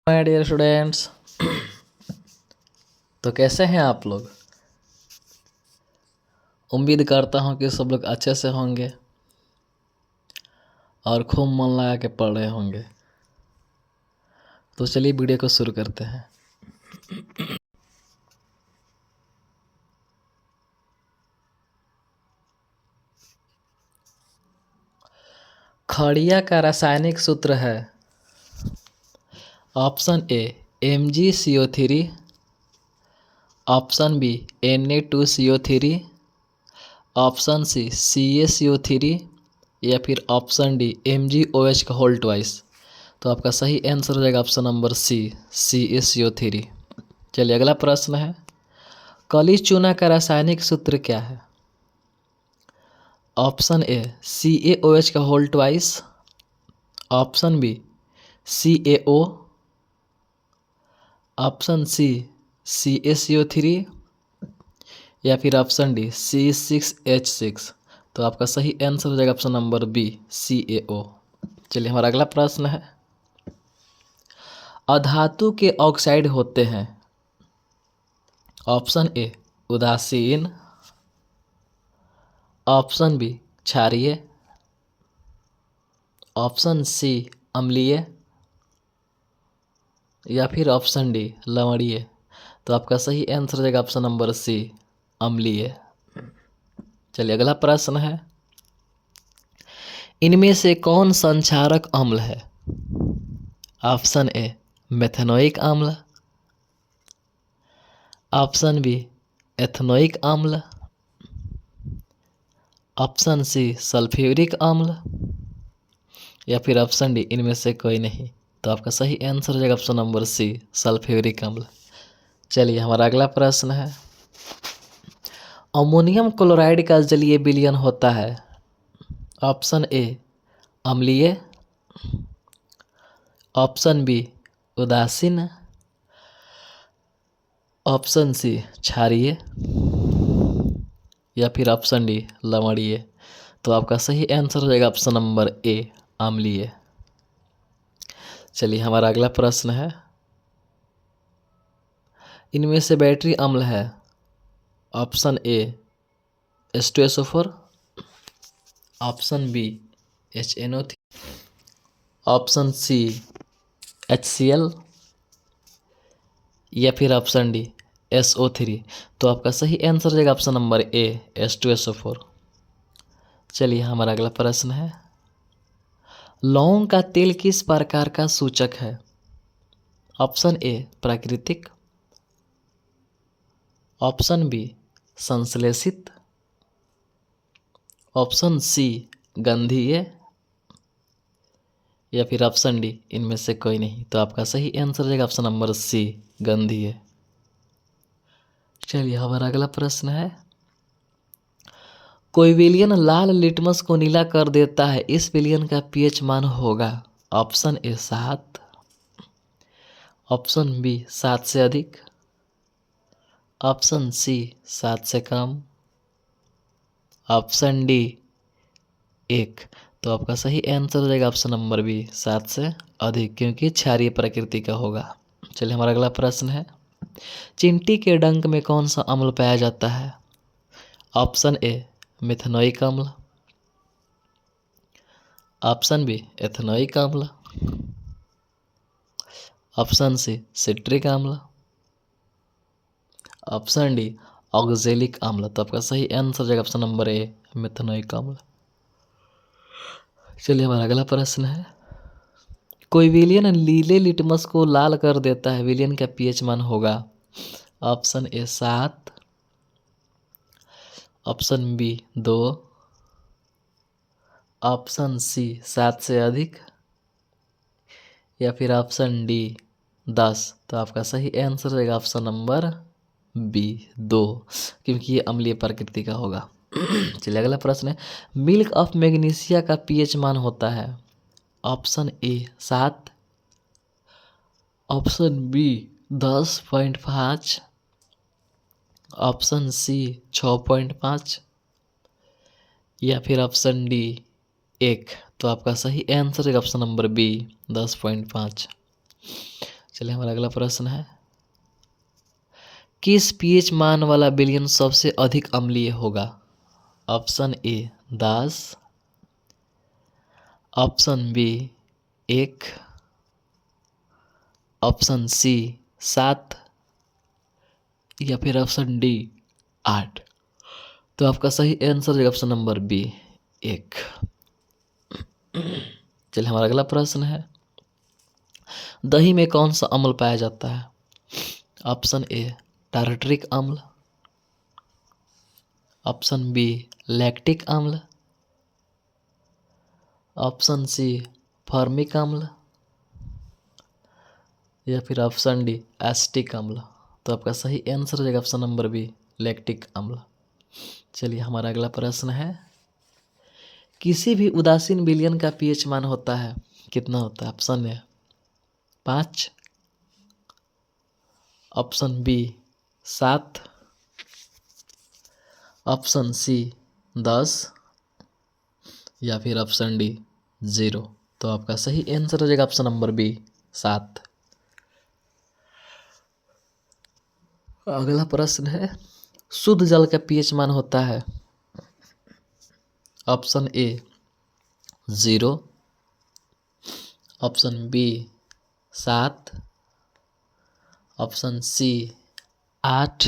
My dear students. तो कैसे हैं आप लोग? उम्मीद करता हूं कि सब लोग अच्छे से होंगे और खूब मन लगा के पढ़ रहे होंगे। तो चलिए वीडियो को शुरू करते हैं। खड़िया का रासायनिक सूत्र है option A MgCO3, option B Na2CO3, option C CaCO3 या फिर ऑप्शन डी MgOH का होल ट्वाइस। तो आपका सही आंसर हो जाएगा ऑप्शन नंबर सी CaCO3। चलिए अगला प्रश्न है, काली चूना का रासायनिक सूत्र क्या है? ऑप्शन ए CaOH का whole twice, option B CaO, option C CaCO3 या फिर ऑप्शन डी C6H6। तो आपका सही आंसर हो जाएगा ऑप्शन नंबर बी CaO। चलिए हमारा अगला प्रश्न है, अधातु के ऑक्साइड होते हैं। ऑप्शन ए उदासीन, ऑप्शन बी क्षारीय, ऑप्शन सी अम्लीय या फिर ऑप्शन डी लवणीय। तो आपका सही आंसर हो जाएगा ऑप्शन नंबर सी अम्लीय। चलिए अगला प्रश्न है, इनमें से कौन संक्षारक अम्ल है? ऑप्शन ए मेथनोइक अम्ल, ऑप्शन बी एथनोइक अम्ल, ऑप्शन सी सल्फ्यूरिक अम्ल या फिर ऑप्शन डी इनमें से कोई नहीं। तो आपका सही आंसर हो जाएगा ऑप्शन नंबर सी सल्फ्यूरिक अम्ल। चलिए हमारा अगला प्रश्न है, अमोनियम क्लोराइड का जलीय विलयन होता है। ऑप्शन ए अम्लीय, ऑप्शन बी उदासीन, ऑप्शन सी क्षारीय या फिर ऑप्शन डी लवणीय। तो आपका सही आंसर हो जाएगा ऑप्शन नंबर ए अम्लीय। चलिए हमारा अगला प्रश्न है, इनमें से बैटरी अम्ल है। Option A H2SO4, option B HNO3, option C HCl या फिर ऑप्शन डी SO3। तो आपका सही आंसर हो जाएगा ऑप्शन नंबर ए H2SO4। चलिए हमारा अगला प्रश्न है, लौंग का तेल किस प्रकार का सूचक है? ऑप्शन ए प्राकृतिक, ऑप्शन बी संश्लेषित, ऑप्शन सी गंधीय या फिर ऑप्शन डी इनमें से कोई नहीं। तो आपका सही आंसर हो जाएगा ऑप्शन नंबर सी गंधीय। चलिए हमारा अगला प्रश्न है, कोई विलयन लाल लिटमस को नीला कर देता है, इस विलयन का पीएच मान होगा। ऑप्शन ए 7, ऑप्शन बी 7 से अधिक, ऑप्शन सी 7 से कम, ऑप्शन डी 1। तो आपका सही आंसर हो जाएगा ऑप्शन नंबर बी 7 से अधिक, क्योंकि क्षारीय प्रकृति का होगा। चलिए हमारा अगला प्रश्न है, चिंटी के डंक में कौन सा अम्ल पाया जाता है? ऑप्शन ए मिथेनोइक अम्ल, ऑप्शन बी एथेनोइक अम्ल, ऑप्शन सी सिट्रिक अम्ल, ऑप्शन डी ऑक्जेलिक अम्ल। तो आपका सही आंसर हो जाएगा ऑप्शन नंबर ए मिथेनोइक अम्ल। चलिए हमारा अगला प्रश्न है, कोई विलयन नीले लिटमस को लाल कर देता है, विलयन का पीएच मान होगा। Option A 7, option B 2, option C 7 से अधिक या फिर ऑप्शन डी 10। तो आपका सही आंसर रहेगा ऑप्शन नंबर बी 2, क्योंकि ये अम्लीय प्रकृति का होगा। चलिए अगला प्रश्न है, मिल्क ऑफ मैग्नीशिया का पीएच मान होता है। Option A 7, option B 10.5, option C 6.5 या फिर ऑप्शन डी 1। तो आपका सही आंसर है ऑप्शन नंबर बी 10.5। चलिए हमारा अगला प्रश्न है, किस पीएच मान वाला विलयन सबसे अधिक अम्लीय होगा? Option A 10, option B 1, option C 7 या फिर ऑप्शन डी 8। तो आपका सही आंसर है ऑप्शन नंबर बी 1। चलिए हमारा अगला प्रश्न है, दही में कौन सा अम्ल पाया जाता है? ऑप्शन ए टार्टरिक अम्ल, ऑप्शन बी लैक्टिक अम्ल, ऑप्शन सी फॉर्मिक अम्ल या फिर ऑप्शन डी एसिटिक अम्ल। तो आपका सही आंसर हो जाएगा ऑप्शन नंबर बी लैक्टिक अम्ल। चलिए हमारा अगला प्रश्न है, किसी भी उदासीन विलयन का पीएच मान होता है कितना होता है? Option A 5, option B 7, option C 10 या फिर ऑप्शन डी 0। तो आपका सही आंसर हो जाएगा ऑप्शन नंबर बी 7। अगला प्रश्न है, शुद्ध जल का पीएच मान होता है? Option A 0, option B 7, option C 8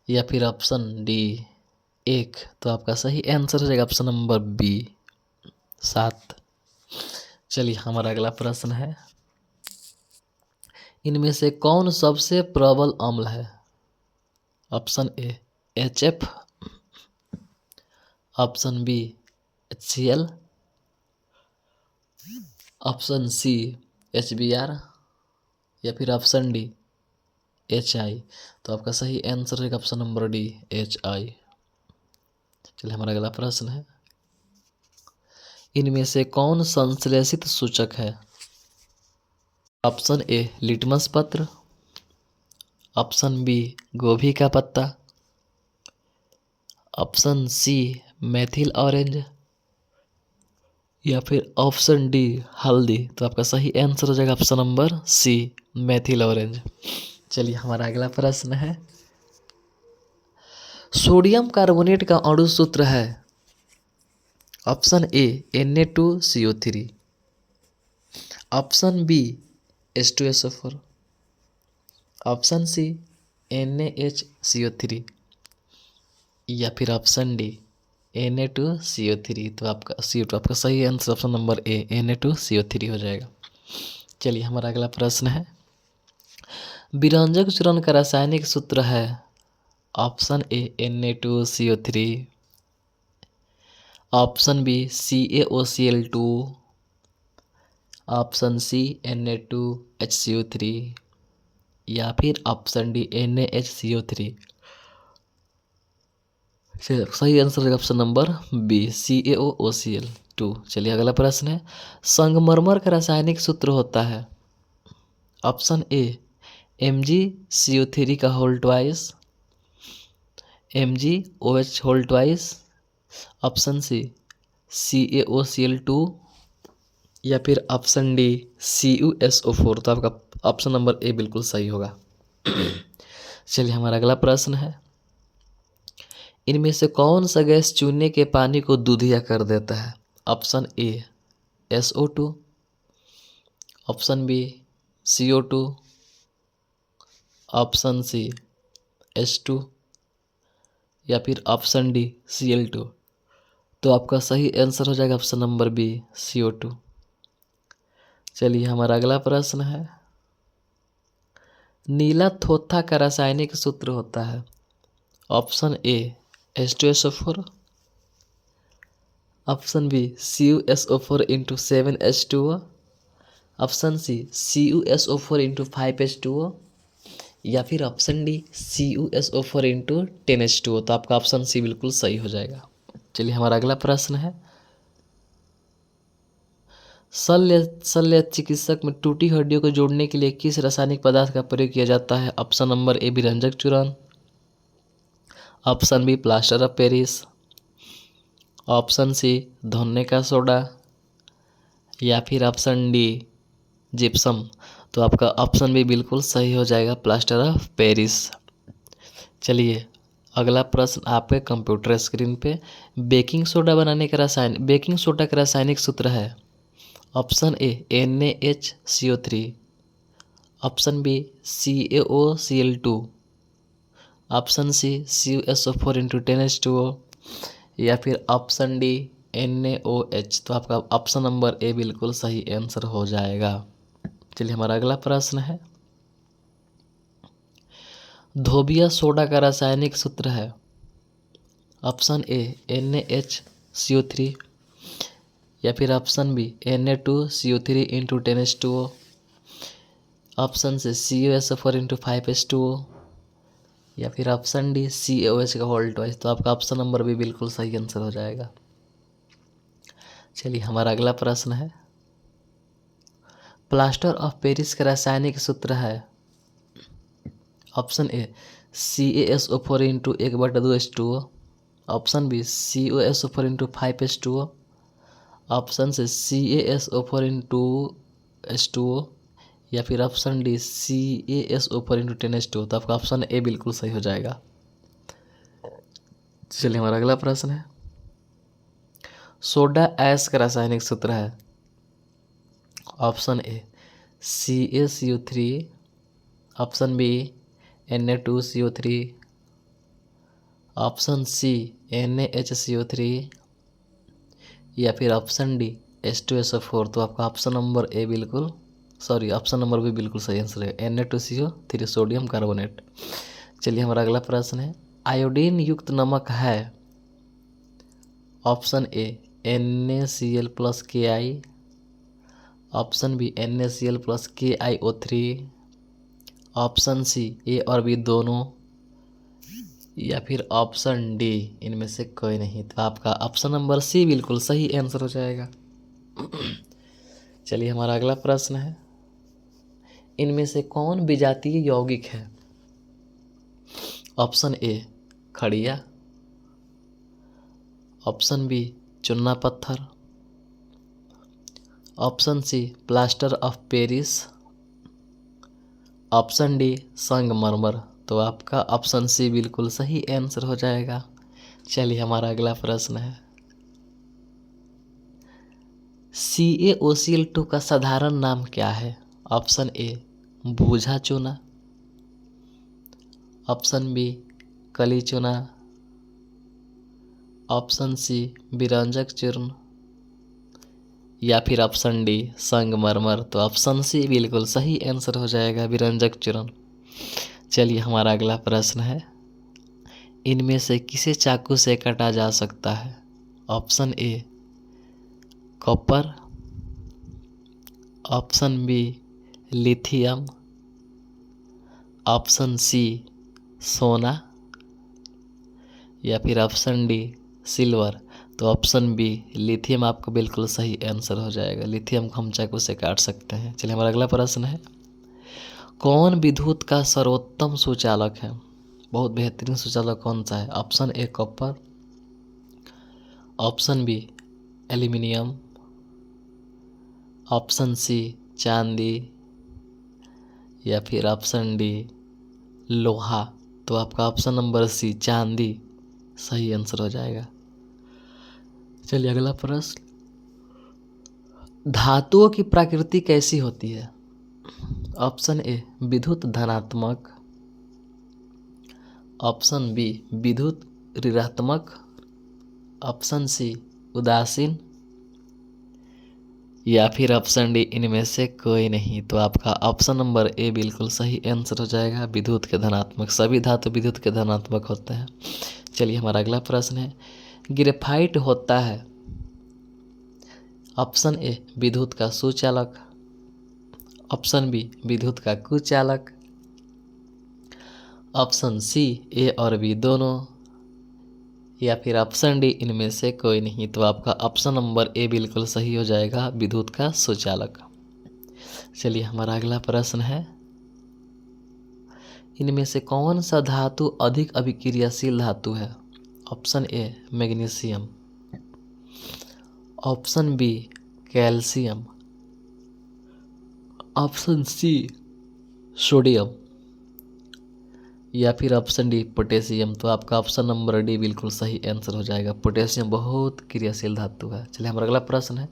या फिर ऑप्शन डी 1। तो आपका सही आंसर हो जाएगा ऑप्शन नंबर बी 7। चलिए हमारा अगला प्रश्न है, इनमें से कौन सबसे प्रबल अम्ल है? Option A HF, option B HCl, option C HBr या फिर ऑप्शन डी HI। तो आपका सही आंसर है ऑप्शन नंबर डी HI। चलिए हमारा अगला प्रश्न है, इनमें से कौन संश्लेषित सूचक है? ऑप्शन ए लिटमस पत्र, ऑप्शन बी गोभी का पत्ता, ऑप्शन सी मैथिल ऑरेंज या फिर ऑप्शन डी हल्दी। तो आपका सही आंसर हो जाएगा option number C methyl orange. चलिए हमारा अगला प्रश्न है, सोडियम कार्बोनेट का अणु सूत्र है? Option A Na2CO3, option B H2SO4, option C NaHCO3 या फिर ऑप्शन डी Na2CO3। तो आपका CO2 आपका सही आंसर ऑप्शन नंबर ए Na2CO3 हो जाएगा। चलिए हमारा अगला प्रश्न है, विरंजक चूर्ण का रासायनिक सूत्र है? Option A Na2CO3, option B CaOCl2, option C Na2HCO3 या फिर ऑप्शन डी NaHCO3। सही आंसर है ऑप्शन नंबर बी CaOCl2। चलिए अगला प्रश्न है, संगमरमर का रासायनिक सूत्र होता है? ऑप्शन ए MgCO3 का whole twice, MgOH whole twice, option C CaOCl2 या फिर ऑप्शन डी CuSO4। तो आपका ऑप्शन नंबर ए बिल्कुल सही होगा। चलिए हमारा अगला प्रश्न है, इनमें से कौन सा गैस चूने के पानी को दूधिया कर देता है? Option A SO2, option B CO2, option C H2 या फिर ऑप्शन डी Cl2। तो आपका सही आंसर हो जाएगा ऑप्शन नंबर बी CO2। चलिए हमारा अगला प्रश्न है, नीला थोथा का रासायनिक सूत्र होता है? Option A H2SO4, option B CuSO4 into 7H2O, option C CuSO4 into 5H2O या फिर option D CuSO4 into 10H2O। तो आपका ऑप्शन सी बिल्कुल सही हो जाएगा। चलिए हमारा अगला प्रश्न है, शल्य चिकित्सक में टूटी हड्डियों को जोड़ने के लिए किस रासायनिक पदार्थ का प्रयोग किया जाता है? ऑप्शन नंबर ए विरंजक चूर्ण, option B plaster of Paris, option C धोने का सोडा या फिर ऑप्शन डी जिप्सम। तो आपका ऑप्शन भी बिल्कुल सही हो जाएगा, प्लास्टर ऑफ पेरिस। चलिए अगला प्रश्न आपके कंप्यूटर स्क्रीन पे, बेकिंग सोडा बनाने का बेकिंग सोडा का रासायनिक सूत्र है। Option A NaHCO3, option B CaOCl2, option C CuSO4 into 10H2O, या फिर ऑप्शन डी NaOH। तो आपका ऑप्शन नंबर ए बिल्कुल सही आंसर हो जाएगा। चलिए हमारा अगला प्रश्न है, धोबिया सोडा का रासायनिक सूत्र है। ऑप्शन ए NaHCO3, या फिर option B Na2CO3 into 10H2O, option से CuSO4 इंटू 5H2O, या फिर ऑप्शन डी CaOH का होल ट्वाइस। तो आपका ऑप्शन नंबर भी बिल्कुल सही आंसर हो जाएगा। चलिए हमारा अगला प्रश्न है, प्लास्टर ऑफ पेरिस का रासायनिक सूत्र है। Option A CaSO4 into 1/2H2O, option B CuSO4 into 5H2O, option C CaSO4 into H2O, या फिर option D CaSO4 into 10H2O। तो आपका ऑप्शन ए बिल्कुल सही हो जाएगा। चलिए हमारा अगला प्रश्न है, सोडा ऐश का रासायनिक सूत्र है। Option A CaCO3, option B Na2CO3, option C NaHCO3, या फिर ऑप्शन डी H2SO4। तो आपका ऑप्शन नंबर ए बिल्कुल ऑप्शन नंबर भी बिल्कुल सही आंसर है, Na2CO3 सोडियम कार्बोनेट। चलिए हमारा अगला प्रश्न है, आयोडीन युक्त नमक है। Option A NaCl+Ki, option B NaCl+KiO3, option C A और बी दोनों, या फिर ऑप्शन डी इनमें से कोई नहीं। तो आपका ऑप्शन नंबर सी बिल्कुल सही आंसर हो जाएगा। चलिए हमारा अगला प्रश्न है, इनमें से कौन विजातीय यौगिक है। ऑप्शन ए खड़िया, ऑप्शन बी चुन्ना पत्थर, option C plaster of Paris, option D संगमरमर। तो आपका ऑप्शन सी बिल्कुल सही आंसर हो जाएगा। चलिए हमारा अगला प्रश्न है, CaOCl2 का साधारण नाम क्या है। ऑप्शन ए बूझा चूना, ऑप्शन बी कली चूना, ऑप्शन सी विरंजक चूर्ण, या फिर ऑप्शन डी संगमरमर। तो ऑप्शन सी बिल्कुल सही आंसर हो जाएगा, विरंजक चूर्ण। चलिए हमारा अगला प्रश्न है, इनमें से किसे चाकू से काटा जा सकता है। Option A copper, option B lithium, option C सोना, या फिर ऑप्शन डी सिल्वर। तो ऑप्शन बी लिथियम आपको बिल्कुल सही आंसर हो जाएगा, लिथियम को हम चाकू से काट सकते हैं। चलिए हमारा अगला प्रश्न है, कौन विद्युत का सर्वोत्तम सुचालक है। बहुत बेहतरीन सुचालक कौन सा है। Option A copper, option B aluminium, option C चांदी, या फिर ऑप्शन डी लोहा। तो आपका ऑप्शन नंबर सी चांदी सही आंसर हो जाएगा। चलिए अगला प्रश्न, धातुओं की प्रकृति कैसी होती है। ऑप्शन ए विद्युत धनात्मक, ऑप्शन बी विद्युत ऋणात्मक, ऑप्शन सी उदासीन, या फिर ऑप्शन डी इनमें से कोई नहीं। तो आपका ऑप्शन नंबर ए बिल्कुल सही आंसर हो जाएगा, विद्युत के धनात्मक। सभी धातु विद्युत के धनात्मक होते हैं। चलिए हमारा अगला प्रश्न है, ग्रेफाइट होता है। ऑप्शन ए विद्युत का सुचालक, ऑप्शन बी विद्युत का कुचालक, ऑप्शन सी ए और बी दोनों, या फिर ऑप्शन डी इनमें से कोई नहीं। तो आपका ऑप्शन नंबर ए बिल्कुल सही हो जाएगा, विद्युत का सुचालक। चलिए हमारा अगला प्रश्न है, इनमें से कौन सा धातु अधिक अभिक्रियाशील धातु है। Option A magnesium, option B calcium, option C sodium या फिर ऑप्शन डी पोटेशियम। तो आपका ऑप्शन नंबर डी बिल्कुल सही आंसर हो जाएगा। पोटेशियम बहुत क्रियाशील धातु है। चलिए हमारा अगला प्रश्न है,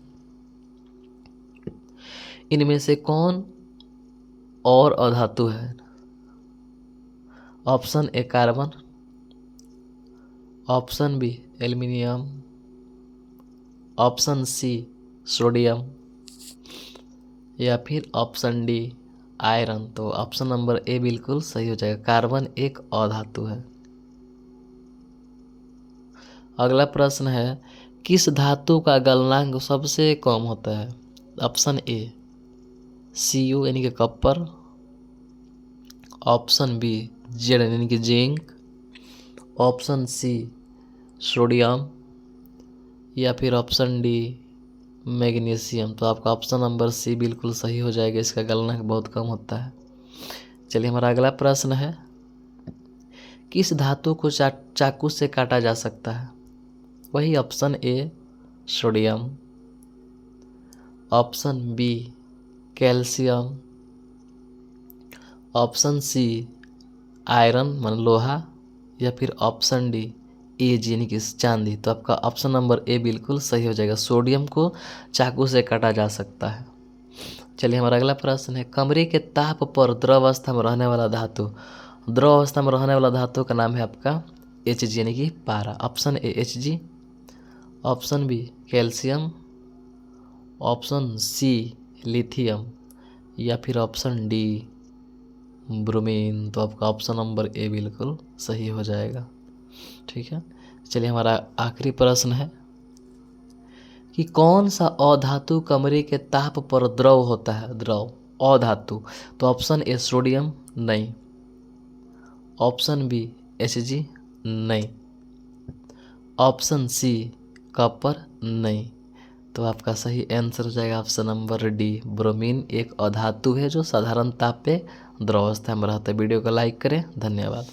इनमें से कौन और अधातु है? Option A carbon, option B aluminium, option C sodium या फिर ऑप्शन डी आयरन। तो ऑप्शन नंबर ए बिल्कुल सही हो जाएगा, कार्बन एक अधातु है। अगला प्रश्न है, किस धातु का गलनांक सबसे कम होता है? ऑप्शन ए Cu यानी कि कॉपर, ऑप्शन बी जेड यानी कि जिंक, ऑप्शन सी सोडियम या फिर ऑप्शन डी मैग्नीशियम। तो आपका ऑप्शन नंबर सी बिल्कुल सही हो जाएगा, इसका गलनांक बहुत कम होता है। चलिए हमारा अगला प्रश्न है, किस धातु को चाकू से काटा जा सकता है? वही option A sodium, option B calcium, option C iron मान लोहा या फिर ऑप्शन डी एज यानी कि चांदी। तो आपका ऑप्शन नंबर ए बिल्कुल सही हो जाएगा, सोडियम को चाकू से काटा जा सकता है। चलिए हमारा अगला प्रश्न है, कमरे के ताप पर द्रव अवस्था में रहने वाला धातु, द्रव अवस्था में रहने वाला धातु का नाम है आपका Hg यानी कि पारा। Option A Hg, option B calcium, option C lithium या फिर ऑप्शन डी ब्रोमीन। तो आपका ऑप्शन नंबर ए बिल्कुल सही हो जाएगा। ठीक है, चलिए हमारा आखिरी प्रश्न है कि कौन सा अधातु कमरे के ताप पर द्रव होता है? द्रव अधातु। तो ऑप्शन ए सोडियम नहीं, ऑप्शन बी Hg नहीं, ऑप्शन सी कॉपर नहीं। तो आपका सही आंसर हो जाएगा ऑप्शन नंबर डी ब्रोमीन एक अधातु है जो साधारण ताप पे द्रव अवस्था में रहता है। वीडियो को लाइक करें, धन्यवाद।